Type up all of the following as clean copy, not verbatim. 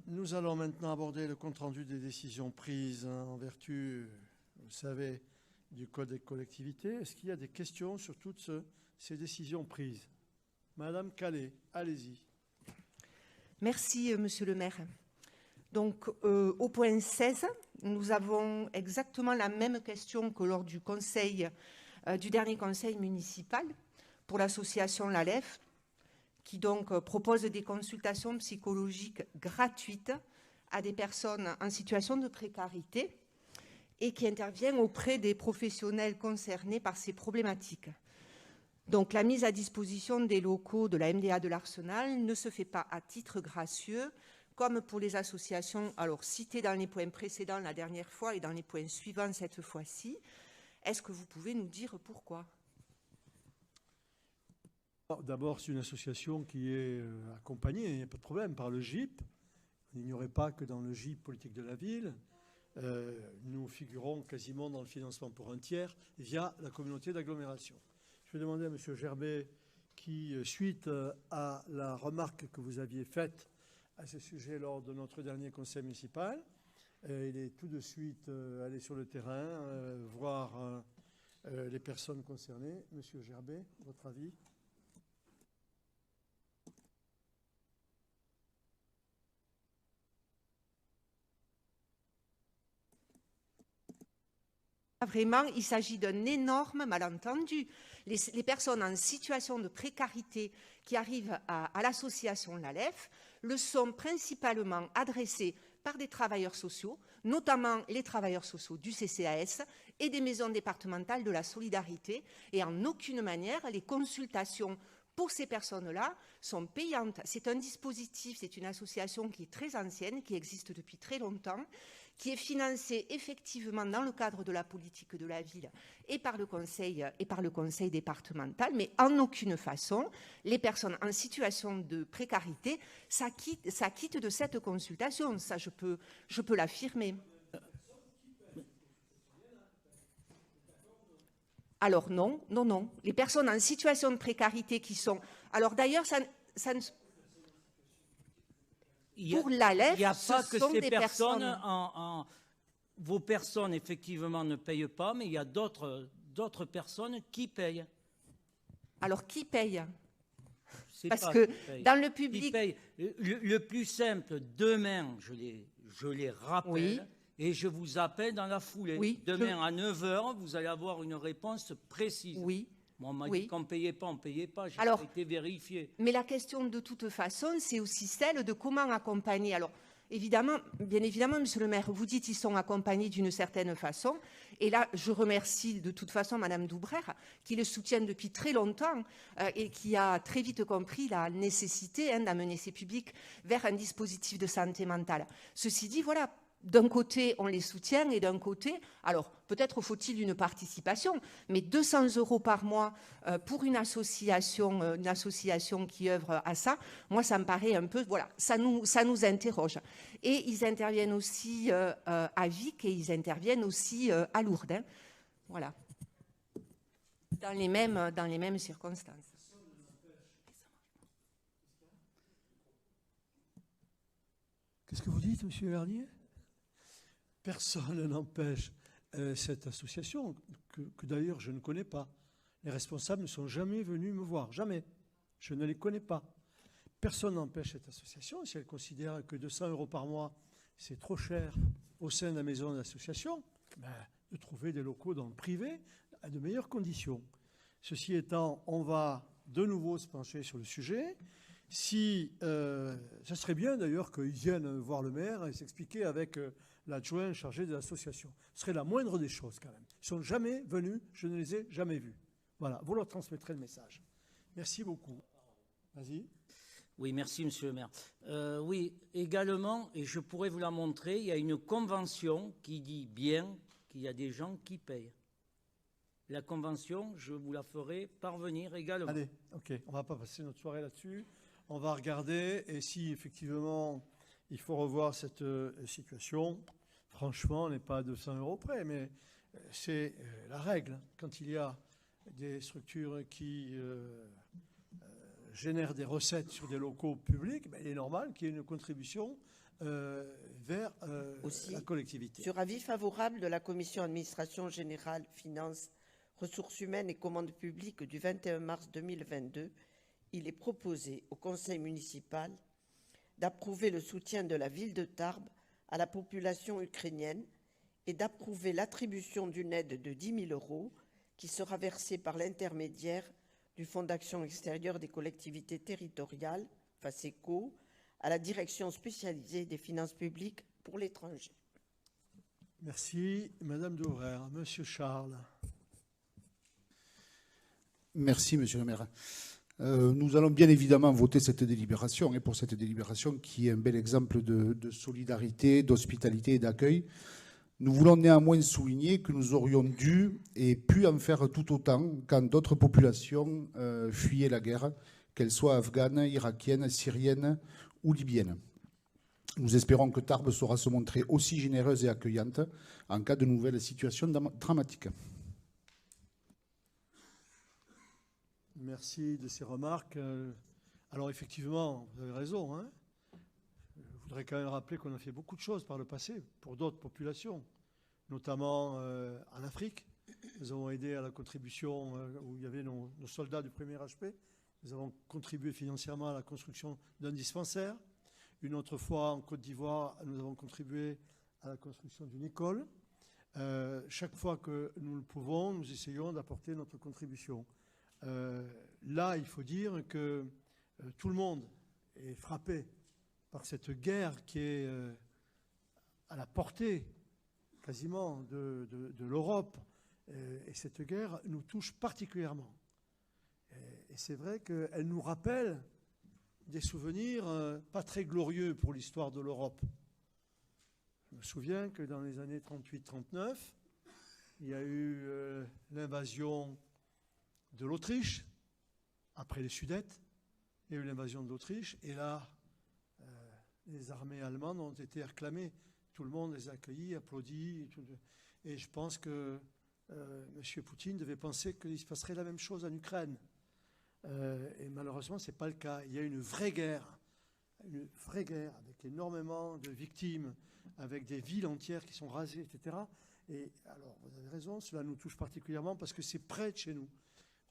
Nous allons maintenant aborder le compte-rendu des décisions prises en vertu, vous le savez, du Code des collectivités. Est-ce qu'il y a des questions sur toutes ces décisions prises? Madame Calais, allez-y. Merci, Monsieur le maire. Donc, au point 16, nous avons exactement la même question que lors du dernier conseil municipal pour l'association LALEF, qui donc propose des consultations psychologiques gratuites à des personnes en situation de précarité et qui intervient auprès des professionnels concernés par ces problématiques. Donc, la mise à disposition des locaux de la MDA de l'Arsenal ne se fait pas à titre gracieux, comme pour les associations citées dans les points précédents la dernière fois et dans les points suivants cette fois-ci. Est-ce que vous pouvez nous dire pourquoi? D'abord, c'est une association qui est accompagnée, il n'y a pas de problème, par le GIP. Vous n'ignorez pas que dans le GIP politique de la ville, nous figurons quasiment dans le financement pour un tiers via la communauté d'agglomération. Je vais demander à M. Gerbet qui, suite à la remarque que vous aviez faite à ce sujet lors de notre dernier conseil municipal, il est tout de suite allé sur le terrain, voir les personnes concernées. M. Gerbet, votre avis? Vraiment, il s'agit d'un énorme malentendu. Les personnes en situation de précarité qui arrivent à l'association LALEF le sont principalement adressées par des travailleurs sociaux, notamment les travailleurs sociaux du CCAS et des maisons départementales de la solidarité. Et en aucune manière, les consultations pour ces personnes-là sont payantes. C'est un dispositif, c'est une association qui est très ancienne, qui existe depuis très longtemps, qui est financée effectivement dans le cadre de la politique de la ville et par le conseil départemental, mais en aucune façon, les personnes en situation de précarité s'acquittent de cette consultation. Ça, je peux l'affirmer. Alors non. Les personnes en situation de précarité qui sont... Alors d'ailleurs, ça ne... Pour l'ALEF, il n'y a pas que sont ces des personnes vos personnes, effectivement, ne payent pas, mais il y a d'autres personnes qui payent. Alors, qui paye? Parce que dans le public... Le plus simple, demain, je les rappelle, oui, et je vous appelle dans la foulée. Oui, demain, à 9 h, vous allez avoir une réponse précise. Oui. Moi, on m'a dit qu'on ne payait pas, on ne payait pas. J'ai été vérifié. Mais la question, de toute façon, c'est aussi celle de comment accompagner. Alors, évidemment, bien évidemment, monsieur le maire, vous dites qu'ils sont accompagnés d'une certaine façon. Et là, je remercie de toute façon madame Doubrère, qui le soutient depuis très longtemps et qui a très vite compris la nécessité d'amener ces publics vers un dispositif de santé mentale. Ceci dit, voilà, d'un côté, on les soutient et d'un côté, alors peut-être faut-il une participation, mais 200 € par mois pour une association qui œuvre à ça, moi ça me paraît un peu, voilà, ça nous interroge. Et ils interviennent aussi à Vic et ils interviennent aussi à Lourdes, hein, voilà, dans les mêmes circonstances. Qu'est-ce que vous dites, monsieur Vernier? Personne n'empêche cette association, que d'ailleurs je ne connais pas. Les responsables ne sont jamais venus me voir, jamais. Je ne les connais pas. Personne n'empêche cette association, si elle considère que 200 € par mois, c'est trop cher au sein de la maison d'association, de trouver des locaux dans le privé à de meilleures conditions. Ceci étant, on va de nouveau se pencher sur le sujet. Si, ça serait bien d'ailleurs qu'ils viennent voir le maire et s'expliquer avec l'adjoint chargé de l'association. Ce serait la moindre des choses quand même. Ils ne sont jamais venus, je ne les ai jamais vus. Voilà, vous leur transmettrez le message. Merci beaucoup. Vas-y. Oui, merci monsieur le maire. Oui, également, et je pourrais vous la montrer, il y a une convention qui dit bien qu'il y a des gens qui payent. La convention, je vous la ferai parvenir également. Allez, ok, on ne va pas passer notre soirée là-dessus. On va regarder et si effectivement il faut revoir cette situation, franchement, on n'est pas à 200 € près, mais c'est la règle. Quand il y a des structures qui génère des recettes sur des locaux publics, ben, il est normal qu'il y ait une contribution vers la collectivité. Sur avis favorable de la Commission administration générale, finances, ressources humaines et commandes publiques du 21 mars 2022, il est proposé au Conseil municipal d'approuver le soutien de la ville de Tarbes à la population ukrainienne et d'approuver l'attribution d'une aide de 10 000 € qui sera versée par l'intermédiaire du Fonds d'action extérieure des collectivités territoriales, FACECO, à la Direction spécialisée des finances publiques pour l'étranger. Merci, Madame Douvraire. Monsieur Charles. Merci, Monsieur le maire. Nous allons bien évidemment voter cette délibération, et pour cette délibération qui est un bel exemple de solidarité, d'hospitalité et d'accueil. Nous voulons néanmoins souligner que nous aurions dû et pu en faire tout autant quand d'autres populations fuyaient la guerre, qu'elles soient afghanes, irakiennes, syriennes ou libyennes. Nous espérons que Tarbes saura se montrer aussi généreuse et accueillante en cas de nouvelles situations dramatiques. Merci de ces remarques. Alors effectivement, vous avez raison, hein. Je voudrais quand même rappeler qu'on a fait beaucoup de choses par le passé pour d'autres populations, notamment en Afrique. Nous avons aidé à la contribution où il y avait nos soldats du premier HP. Nous avons contribué financièrement à la construction d'un dispensaire. Une autre fois, en Côte d'Ivoire, nous avons contribué à la construction d'une école. Chaque fois que nous le pouvons, nous essayons d'apporter notre contribution. Là, il faut dire que tout le monde est frappé par cette guerre qui est à la portée quasiment de l'Europe. Et cette guerre nous touche particulièrement. Et c'est vrai qu'elle nous rappelle des souvenirs pas très glorieux pour l'histoire de l'Europe. Je me souviens que dans les années 38-39, il y a eu l'invasion de l'Autriche, après les Sudètes, il y a eu l'invasion de l'Autriche, et là, les armées allemandes ont été acclamées. Tout le monde les a accueillis, applaudis, et je pense que M. Poutine devait penser qu'il se passerait la même chose en Ukraine. Et malheureusement, ce n'est pas le cas. Il y a une vraie guerre avec énormément de victimes, avec des villes entières qui sont rasées, etc. Et alors, vous avez raison, cela nous touche particulièrement parce que c'est près de chez nous.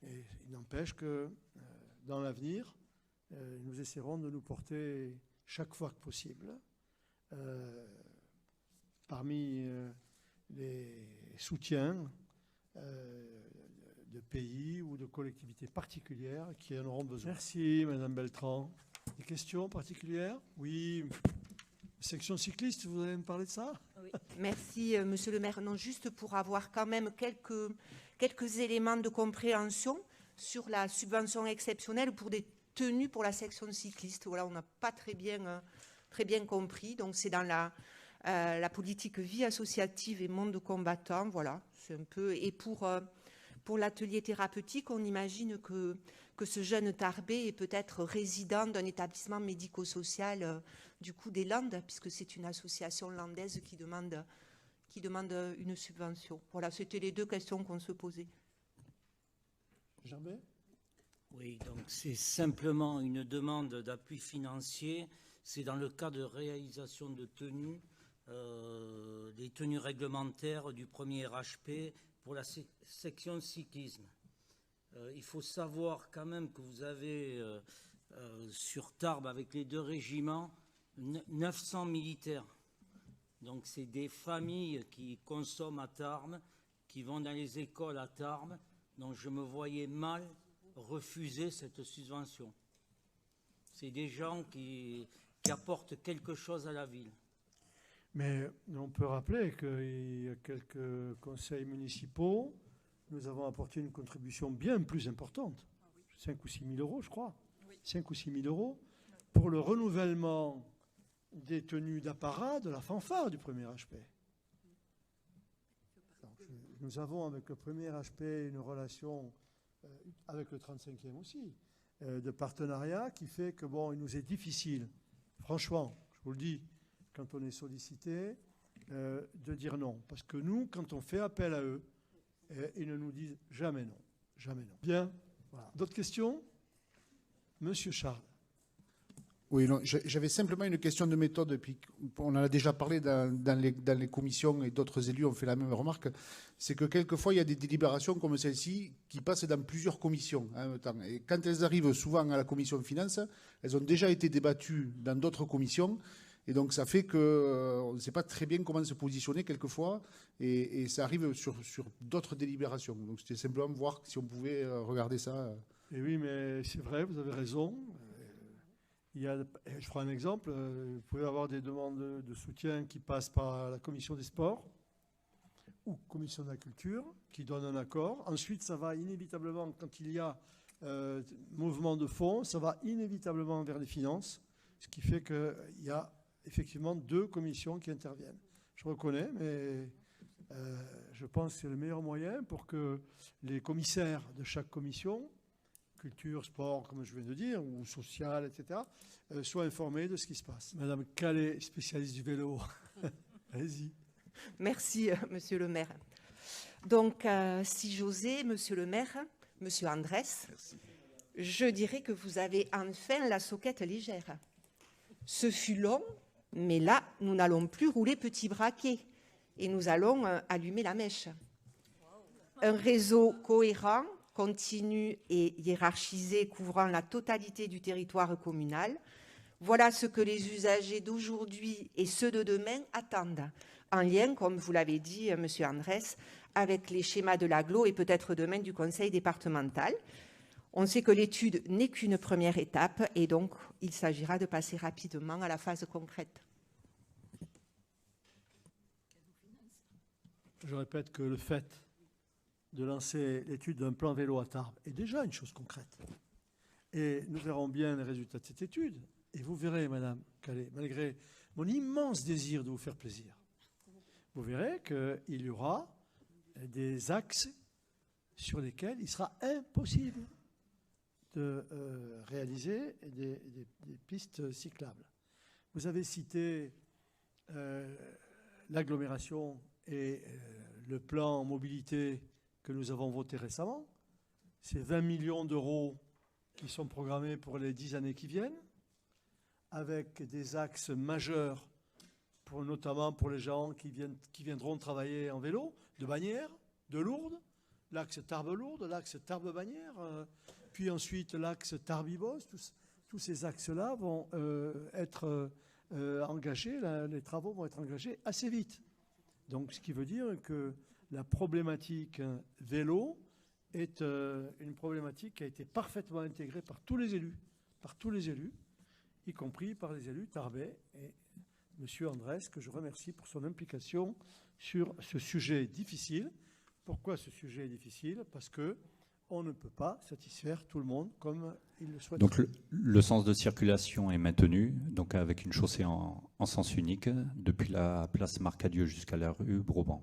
Et il n'empêche que dans l'avenir, nous essaierons de nous porter chaque fois que possible parmi les soutiens de pays ou de collectivités particulières qui en auront besoin. Merci, Madame Beltran. Des questions particulières? Oui. Section cycliste, vous allez me parler de ça? Oui. Merci, Monsieur le maire. Non, juste pour avoir quand même quelques éléments de compréhension sur la subvention exceptionnelle pour des tenues pour la section cycliste. Voilà, on n'a pas très bien compris. Donc, c'est dans la politique vie associative et monde combattant. Voilà, c'est un peu... Et pour l'atelier thérapeutique, on imagine que ce jeune Tarbais est peut-être résident d'un établissement médico-social du coup des Landes, puisque c'est une association landaise qui demande une subvention. Voilà, c'était les deux questions qu'on se posait. Germain ? Oui, donc c'est simplement une demande d'appui financier. C'est dans le cas de réalisation de tenues, des tenues réglementaires du premier RHP pour la section cyclisme. Il faut savoir quand même que vous avez sur Tarbes, avec les deux régiments, 900 militaires. Donc c'est des familles qui consomment à Tarbes, qui vont dans les écoles à Tarbes. Donc je me voyais mal refuser cette subvention. C'est des gens qui apportent quelque chose à la ville. Mais on peut rappeler qu'il y a quelques conseils municipaux, nous avons apporté une contribution bien plus importante, 5 ou 6 000 euros, je crois, 5 ou 6 000 euros, pour le renouvellement des tenues d'apparat de la fanfare du premier HP. Donc, nous avons avec le premier HP une relation avec le 35e aussi, de partenariat qui fait que, bon, il nous est difficile, franchement, je vous le dis, quand on est sollicité, de dire non. Parce que nous, quand on fait appel à eux, ils ne nous disent jamais non. Jamais non. Bien. Voilà. D'autres questions? Monsieur Charles. Oui, non, j'avais simplement une question de méthode, et puis on en a déjà parlé dans les commissions et d'autres élus ont fait la même remarque, c'est que quelquefois il y a des délibérations comme celle-ci qui passent dans plusieurs commissions en même temps. Et quand elles arrivent souvent à la commission finance, elles ont déjà été débattues dans d'autres commissions, et donc ça fait qu'on ne sait pas très bien comment se positionner quelquefois, et ça arrive sur d'autres délibérations. Donc c'était simplement voir si on pouvait regarder ça. Et oui, mais c'est vrai, vous avez raison. Je prends un exemple, vous pouvez avoir des demandes de soutien qui passent par la commission des sports ou commission de la culture qui donne un accord. Ensuite, ça va inévitablement, quand il y a mouvement de fonds, ça va inévitablement vers les finances, ce qui fait qu'il y a effectivement 2 commissions qui interviennent. Je reconnais, mais je pense que c'est le meilleur moyen pour que les commissaires de chaque commission, culture, sport, comme je viens de dire, ou social, etc., soient informés de ce qui se passe. Madame Calais, spécialiste du vélo. Allez-y. Merci, monsieur le maire. Donc, si j'osais, monsieur le maire, monsieur Andrès, je dirais que vous avez enfin la soquette légère. Ce fut long, mais là, nous n'allons plus rouler petit braquet et nous allons allumer la mèche. Un réseau cohérent, continu et hiérarchisé couvrant la totalité du territoire communal. Voilà ce que les usagers d'aujourd'hui et ceux de demain attendent, en lien, comme vous l'avez dit, monsieur Andrès, avec les schémas de l'agglo et peut-être demain du conseil départemental. On sait que l'étude n'est qu'une première étape et donc il s'agira de passer rapidement à la phase concrète. Je répète que le fait de lancer l'étude d'un plan vélo à Tarbes est déjà une chose concrète. Et nous verrons bien les résultats de cette étude. Et vous verrez, Madame Calais, malgré mon immense désir de vous faire plaisir, vous verrez qu'il y aura des axes sur lesquels il sera impossible de réaliser des pistes cyclables. Vous avez cité l'agglomération et le plan mobilité que nous avons voté récemment. C'est 20 millions d'euros qui sont programmés pour les 10 années qui viennent, avec des axes majeurs, notamment pour les gens qui viendront travailler en vélo, de Bagnères, de Lourdes, l'axe Tarbes-Lourdes, l'axe Tarbes-Bagnères, puis ensuite l'axe Tarbes-Ibos. Tous ces axes-là vont être engagés, les travaux vont être engagés assez vite. Donc, ce qui veut dire que la problématique vélo est une problématique qui a été parfaitement intégrée par tous les élus, y compris par les élus tarbais et M. Andrès, que je remercie pour son implication sur ce sujet difficile. Pourquoi ce sujet est difficile? Parce qu'on ne peut pas satisfaire tout le monde comme il le souhaite. Donc le sens de circulation est maintenu, donc avec une chaussée en sens unique, depuis la place Marcadieu jusqu'à la rue Broban.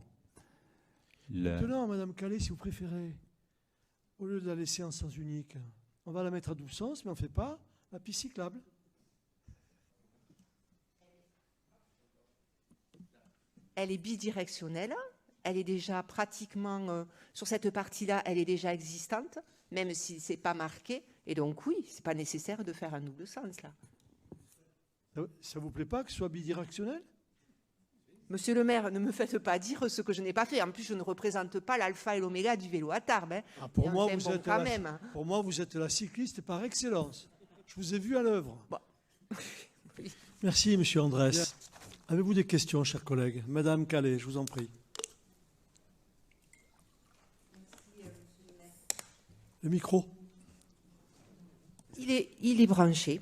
Maintenant, Madame Calais, si vous préférez, au lieu de la laisser en sens unique, on va la mettre à 12 sens, mais on ne fait pas la piste cyclable. Elle est bidirectionnelle, elle est déjà pratiquement, sur cette partie-là, elle est déjà existante, même si ce n'est pas marqué. Et donc oui, ce n'est pas nécessaire de faire un double sens là. Ça ne vous plaît pas que ce soit bidirectionnel? Monsieur le maire, ne me faites pas dire ce que je n'ai pas fait. En plus, je ne représente pas l'alpha et l'oméga du vélo à Tarbes. Hein. Pour moi, vous êtes la cycliste par excellence. Je vous ai vu à l'œuvre. Bon. Oui. Merci, Monsieur Andrès. Avez-vous des questions, chers collègues? Madame Calais, je vous en prie. Merci, monsieur le maire. Le micro. Il est branché.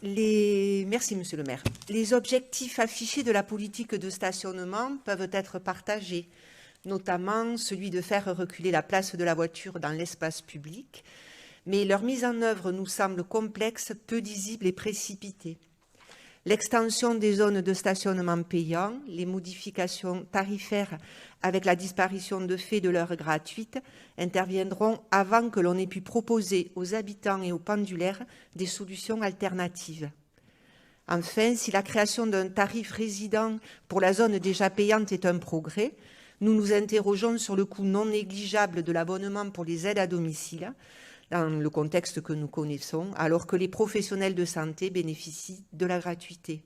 Merci, monsieur le maire. Les objectifs affichés de la politique de stationnement peuvent être partagés, notamment celui de faire reculer la place de la voiture dans l'espace public, mais leur mise en œuvre nous semble complexe, peu lisible et précipitée. L'extension des zones de stationnement payant, les modifications tarifaires avec la disparition de fait de l'heure gratuite interviendront avant que l'on ait pu proposer aux habitants et aux pendulaires des solutions alternatives. Enfin, si la création d'un tarif résident pour la zone déjà payante est un progrès, nous nous interrogeons sur le coût non négligeable de l'abonnement pour les aides à domicile, dans le contexte que nous connaissons, alors que les professionnels de santé bénéficient de la gratuité.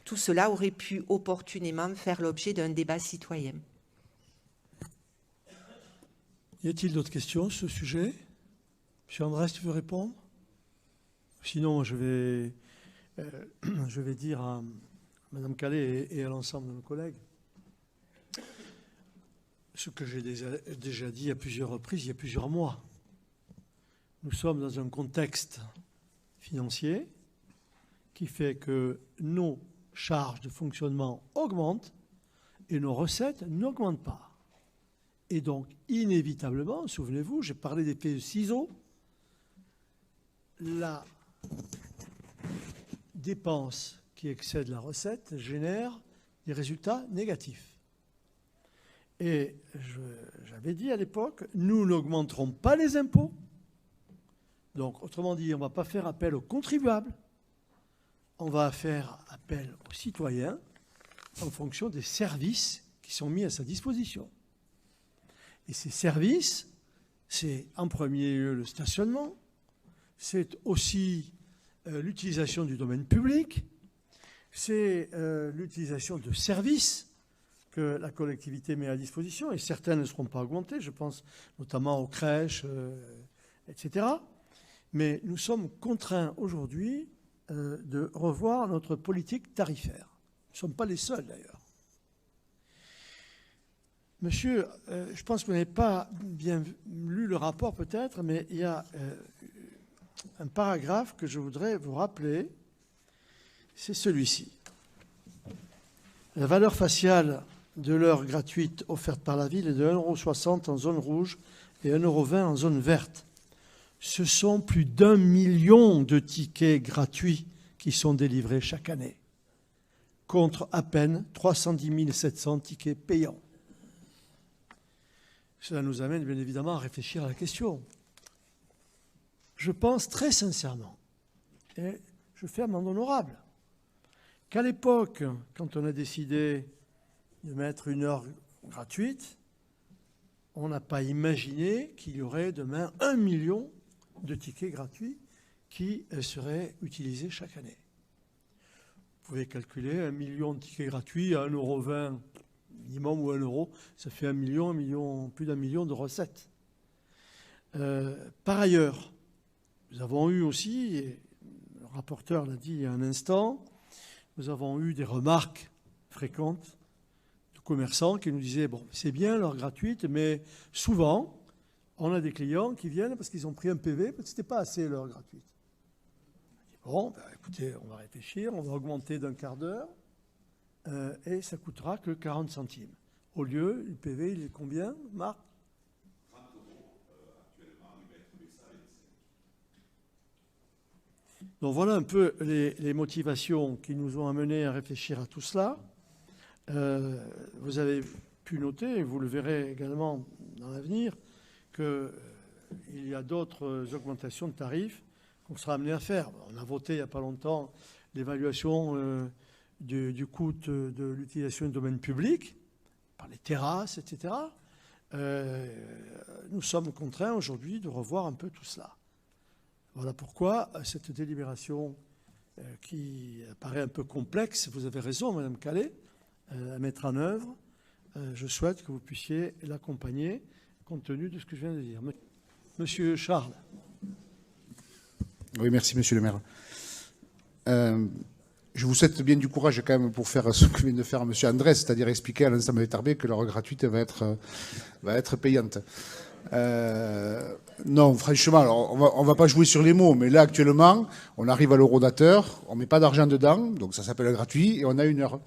Tout cela aurait pu opportunément faire l'objet d'un débat citoyen. Y a-t-il d'autres questions sur ce sujet? M. Andrés, tu veux répondre? Sinon, je vais dire à Mme Calais et à l'ensemble de nos collègues ce que j'ai déjà dit à plusieurs reprises, il y a plusieurs mois. Nous sommes dans un contexte financier qui fait que nos charges de fonctionnement augmentent et nos recettes n'augmentent pas. Et donc, inévitablement, souvenez-vous, j'ai parlé d'effet de ciseaux, la dépense qui excède la recette génère des résultats négatifs. Et j'avais dit à l'époque, nous n'augmenterons pas les impôts. Donc, autrement dit, on ne va pas faire appel aux contribuables, on va faire appel aux citoyens en fonction des services qui sont mis à sa disposition. Et ces services, c'est en premier lieu le stationnement, c'est aussi l'utilisation du domaine public, c'est l'utilisation de services que la collectivité met à disposition, et certains ne seront pas augmentés, je pense notamment aux crèches, etc. Mais nous sommes contraints aujourd'hui de revoir notre politique tarifaire. Nous ne sommes pas les seuls d'ailleurs. Monsieur, je pense que vous n'avez pas bien lu le rapport peut-être, mais il y a un paragraphe que je voudrais vous rappeler, c'est celui-ci. La valeur faciale de l'heure gratuite offerte par la ville est de 1,60 € en zone rouge et 1,20 € en zone verte. Ce sont plus d'1 million de tickets gratuits qui sont délivrés chaque année, contre à peine 310 700 tickets payants. Cela nous amène bien évidemment à réfléchir à la question. Je pense très sincèrement, et je fais amende honorable, qu'à l'époque, quand on a décidé de mettre une heure gratuite, on n'a pas imaginé qu'il y aurait demain 1 million de tickets gratuits qui seraient utilisés chaque année. Vous pouvez calculer 1 million de tickets gratuits à 1,20 € minimum ou 1 €, ça fait plus d'1 million de recettes. Par ailleurs, nous avons eu aussi, et le rapporteur l'a dit il y a un instant, nous avons eu des remarques fréquentes de commerçants qui nous disaient « bon, c'est bien l'heure gratuite, mais souvent, on a des clients qui viennent parce qu'ils ont pris un PV, parce que ce n'était pas assez l'heure gratuite. » Bon, ben, écoutez, on va réfléchir, on va augmenter d'un quart d'heure et ça coûtera que 40 centimes. Au lieu, le PV, il est combien, Marc? 30 € actuellement, il va être baissé à 25. Donc voilà un peu les motivations qui nous ont amenés à réfléchir à tout cela. Vous avez pu noter, et vous le verrez également dans l'avenir, qu'il y a d'autres augmentations de tarifs qu'on sera amené à faire. On a voté il n'y a pas longtemps l'évaluation du coût de l'utilisation du domaine public, par les terrasses, etc. Nous sommes contraints aujourd'hui de revoir un peu tout cela. Voilà pourquoi cette délibération qui paraît un peu complexe, vous avez raison, Madame Calais, à mettre en œuvre, je souhaite que vous puissiez l'accompagner compte tenu de ce que je viens de dire. Monsieur Charles. Oui, merci, monsieur le maire. Je vous souhaite bien du courage quand même pour faire ce que vient de faire monsieur Andrés, c'est-à-dire expliquer à l'ensemble des Tarbais que l'heure gratuite va être payante. Non, franchement, alors, on va pas jouer sur les mots, mais là, actuellement, on arrive à l'eurodateur, on met pas d'argent dedans, donc ça s'appelle gratuit, et on a 1 heure.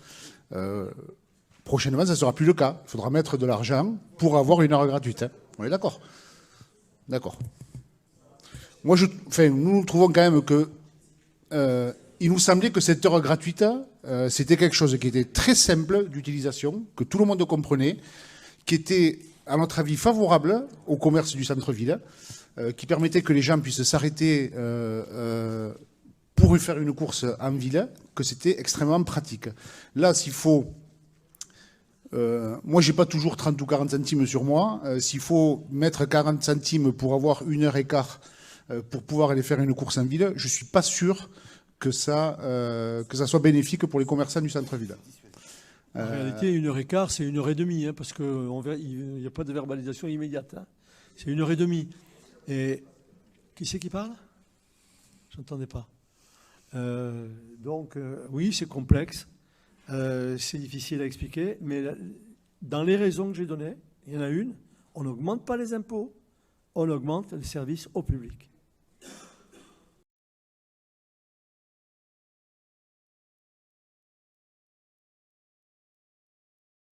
Prochainement, ça ne sera plus le cas. Il faudra mettre de l'argent pour avoir 1 heure gratuite. Hein. On est d'accord? D'accord. Moi, nous trouvons quand même que il nous semblait que cette heure gratuite, c'était quelque chose qui était très simple d'utilisation, que tout le monde comprenait, qui était, à notre avis, favorable au commerce du centre-ville, qui permettait que les gens puissent s'arrêter pour faire une course en ville, que c'était extrêmement pratique. Là, s'il faut... moi, j'ai pas toujours 30 ou 40 centimes sur moi. S'il faut mettre 40 centimes pour avoir 1 heure et quart pour pouvoir aller faire une course en ville, je ne suis pas sûr que ça soit bénéfique pour les commerçants du centre-ville. En réalité, 1h15, c'est 1h30, hein, parce qu'il n'y a pas de verbalisation immédiate. Hein. C'est 1h30. Et qui c'est qui parle? Je n'entendais pas. Donc, oui, c'est complexe. C'est difficile à expliquer. Mais dans les raisons que j'ai données, il y en a une, on n'augmente pas les impôts, on augmente les services au public.